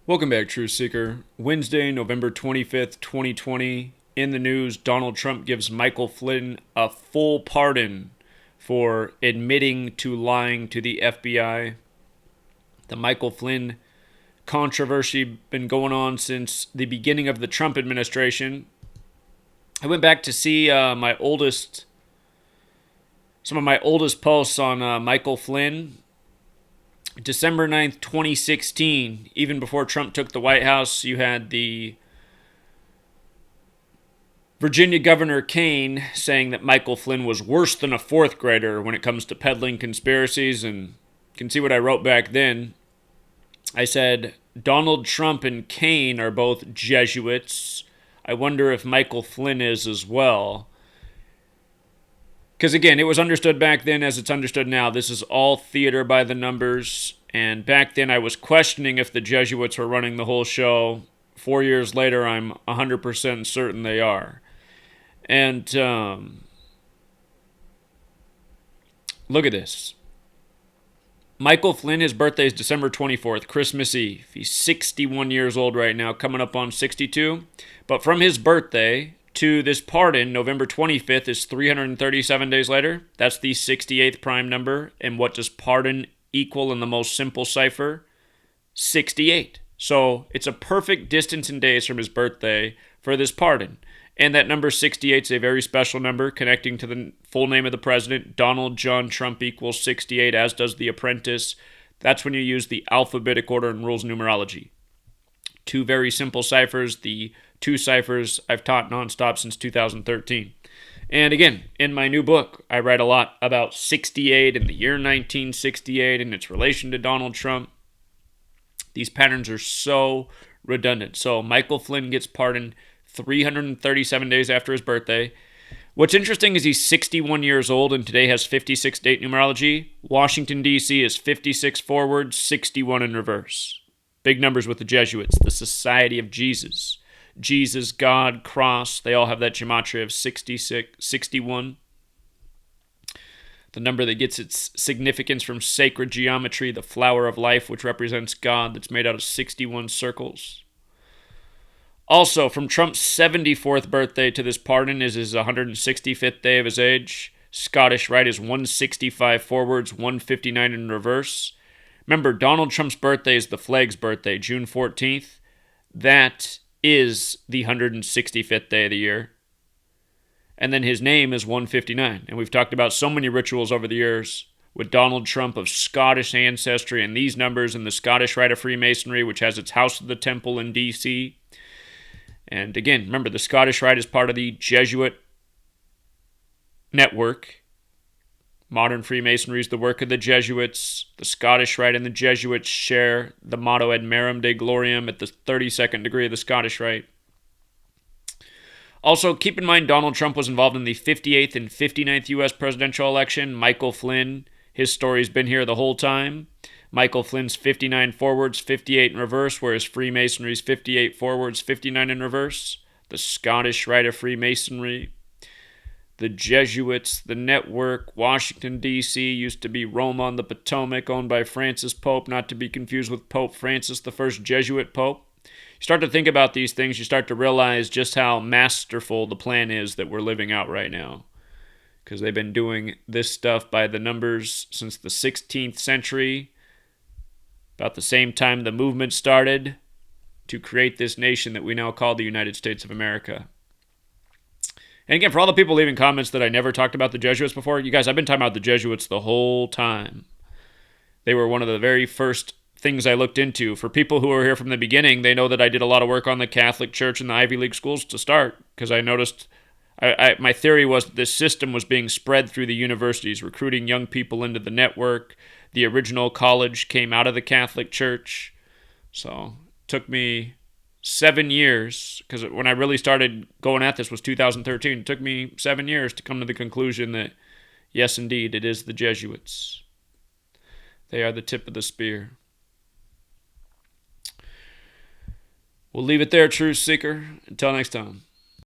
Welcome back, Truth Seeker. Wednesday, November 25th, 2020. In the news, Donald Trump gives Michael Flynn a full pardon for admitting to lying to the FBI. The Michael Flynn controversy been going on since the beginning of the Trump administration. I went back to see some of my oldest posts on Michael Flynn. December 9th, 2016, even before Trump took the White House, you had the Virginia Governor Kane saying that Michael Flynn was worse than a fourth grader when it comes to peddling conspiracies. And you can see what I wrote back then. I said, Donald Trump and Kane are both Jesuits. I wonder if Michael Flynn is as well. Because again, it was understood back then as it's understood now. This is all theater by the numbers. And back then I was questioning if the Jesuits were running the whole show. 4 years later, I'm 100% certain they are. And look at this. Michael Flynn, his birthday is December 24th, Christmas Eve. He's 61 years old right now, coming up on 62. But from his birthday to this pardon, November 25th, is 337 days later. That's the 68th prime number. And what does pardon equal in the most simple cipher? 68. So it's a perfect distance in days from his birthday for this pardon. And that number 68 is a very special number connecting to the full name of the president. Donald John Trump equals 68, as does The Apprentice. That's when you use the alphabetic order and rules of numerology. Two very simple ciphers, the two ciphers I've taught nonstop since 2013. And again, in my new book, I write a lot about 68 and the year 1968 and its relation to Donald Trump. These patterns are so redundant. So Michael Flynn gets pardoned 337 days after his birthday. What's interesting is he's 61 years old and today has 56 date numerology. Washington, D.C. is 56 forward, 61 in reverse. Big numbers with the Jesuits, the Society of Jesus. Jesus, God, cross, they all have that gematria of 61. The number that gets its significance from sacred geometry, the flower of life, which represents God, that's made out of 61 circles. Also, from Trump's 74th birthday to this pardon is his 165th day of his age. Scottish Rite is 165 forwards, 159 in reverse. Remember, Donald Trump's birthday is the flag's birthday, June 14th. That is the 165th day of the year. And then his name is 159. And we've talked about so many rituals over the years with Donald Trump of Scottish ancestry and these numbers in the Scottish Rite of Freemasonry, which has its house of the temple in D.C. And again, remember, the Scottish Rite is part of the Jesuit network. Modern Freemasonry is the work of the Jesuits. The Scottish Rite and the Jesuits share the motto Ad Merum Dei Gloriam at the 32nd degree of the Scottish Rite. Also, keep in mind Donald Trump was involved in the 58th and 59th U.S. presidential election. Michael Flynn, his story's been here the whole time. Michael Flynn's 59 forwards, 58 in reverse, whereas Freemasonry's 58 forwards, 59 in reverse. The Scottish Rite of Freemasonry, the Jesuits, the network, Washington, D.C., used to be Rome on the Potomac, owned by Francis Pope, not to be confused with Pope Francis, the first Jesuit Pope. You start to think about these things, you start to realize just how masterful the plan is that we're living out right now. Because they've been doing this stuff by the numbers since the 16th century, about the same time the movement started to create this nation that we now call the United States of America. And again, for all the people leaving comments that I never talked about the Jesuits before, you guys, I've been talking about the Jesuits the whole time. They were one of the very first things I looked into. For people who were here from the beginning, they know that I did a lot of work on the Catholic Church and the Ivy League schools to start, because I noticed, my theory was that this system was being spread through the universities, recruiting young people into the network. The original college came out of the Catholic Church. So it took me 7 years, because when I really started going at this was 2013. It took me 7 years to come to the conclusion that, yes, indeed, it is the Jesuits. They are the tip of the spear. We'll leave it there, Truth Seeker. Until next time.